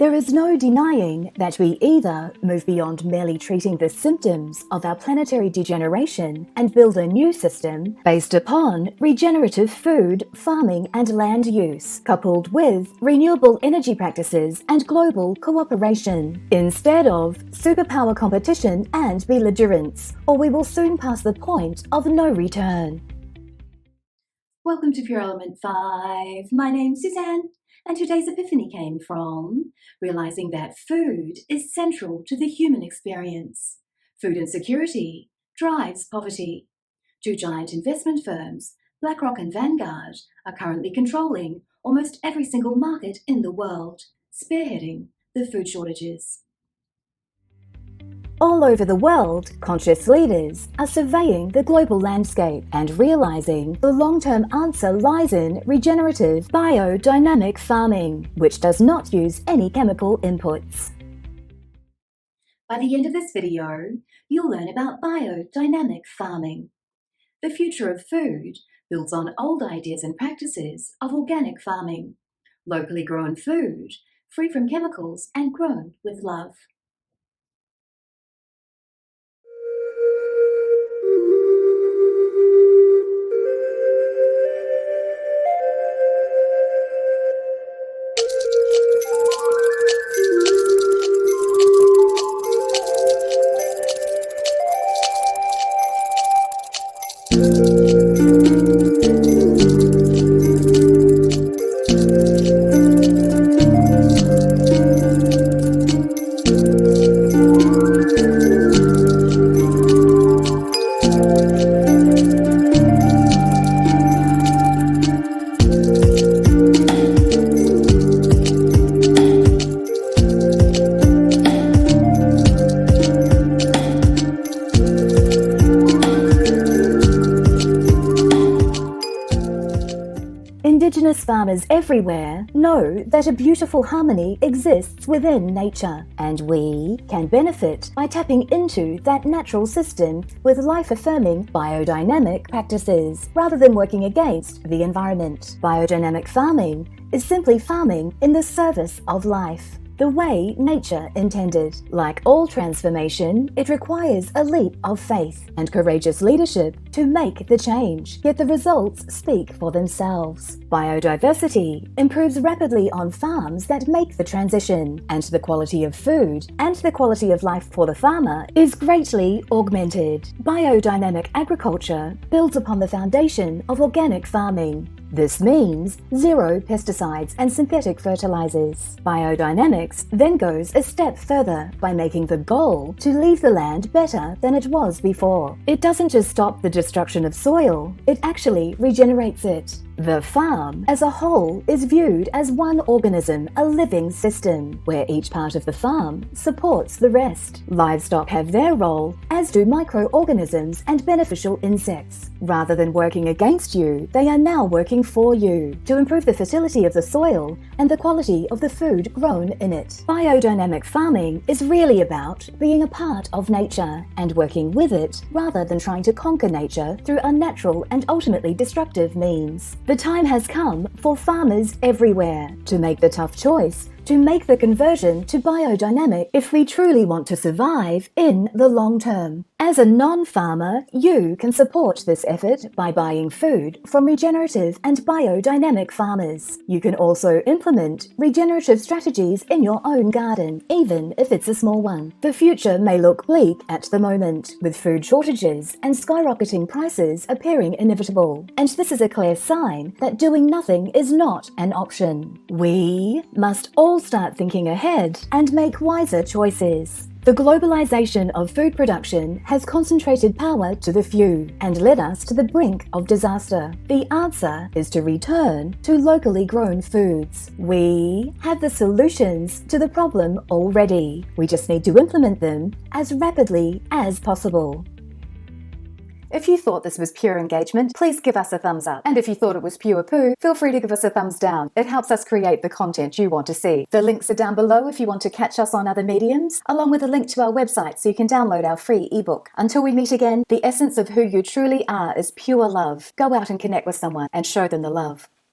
There is no denying that we either move beyond merely treating the symptoms of our planetary degeneration and build a new system based upon regenerative food, farming and land use, coupled with renewable energy practices and global cooperation, instead of superpower competition and belligerence, or we will soon pass the point of no return. Welcome to Pure Element 5. My name's Suzanne, and today's epiphany came from realizing that food is central to the human experience. Food insecurity drives poverty. Two giant investment firms, BlackRock and Vanguard, are currently controlling almost every single market in the world, spearheading the food shortages. All over the world, conscious leaders are surveying the global landscape and realizing the long-term answer lies in regenerative biodynamic farming, which does not use any chemical inputs. By the end of this video, you'll learn about biodynamic farming. The future of food builds on old ideas and practices of organic farming, locally grown food, free from chemicals and grown with love. Indigenous farmers everywhere know that a beautiful harmony exists within nature, and we can benefit by tapping into that natural system with life-affirming biodynamic practices, rather than working against the environment. Biodynamic farming is simply farming in the service of life, the way nature intended. Like all transformation, it requires a leap of faith and courageous leadership to make the change, yet the results speak for themselves. Biodiversity improves rapidly on farms that make the transition, and the quality of food and the quality of life for the farmer is greatly augmented. Biodynamic agriculture builds upon the foundation of organic farming. This means zero pesticides and synthetic fertilizers. Biodynamics then goes a step further by making the goal to leave the land better than it was before. It doesn't just stop the destruction of soil, it actually regenerates it. The farm as a whole is viewed as one organism, a living system, where each part of the farm supports the rest. Livestock have their role, as do microorganisms and beneficial insects. Rather than working against you, they are now working for you to improve the fertility of the soil and the quality of the food grown in it. Biodynamic farming is really about being a part of nature and working with it rather than trying to conquer nature through unnatural and ultimately destructive means. The time has come for farmers everywhere to make the tough choice to make the conversion to biodynamic if we truly want to survive in the long term. As a non-farmer, you can support this effort by buying food from regenerative and biodynamic farmers. You can also implement regenerative strategies in your own garden, even if it's a small one. The future may look bleak at the moment, with food shortages and skyrocketing prices appearing inevitable. And this is a clear sign that doing nothing is not an option. We must all start thinking ahead and make wiser choices. The globalization of food production has concentrated power to the few and led us to the brink of disaster. The answer is to return to locally grown foods. We have the solutions to the problem already. We just need to implement them as rapidly as possible. If you thought this was pure engagement, please give us a thumbs up. And if you thought it was pure poo, feel free to give us a thumbs down. It helps us create the content you want to see. The links are down below if you want to catch us on other mediums, along with a link to our website so you can download our free ebook. Until we meet again, the essence of who you truly are is pure love. Go out and connect with someone and show them the love.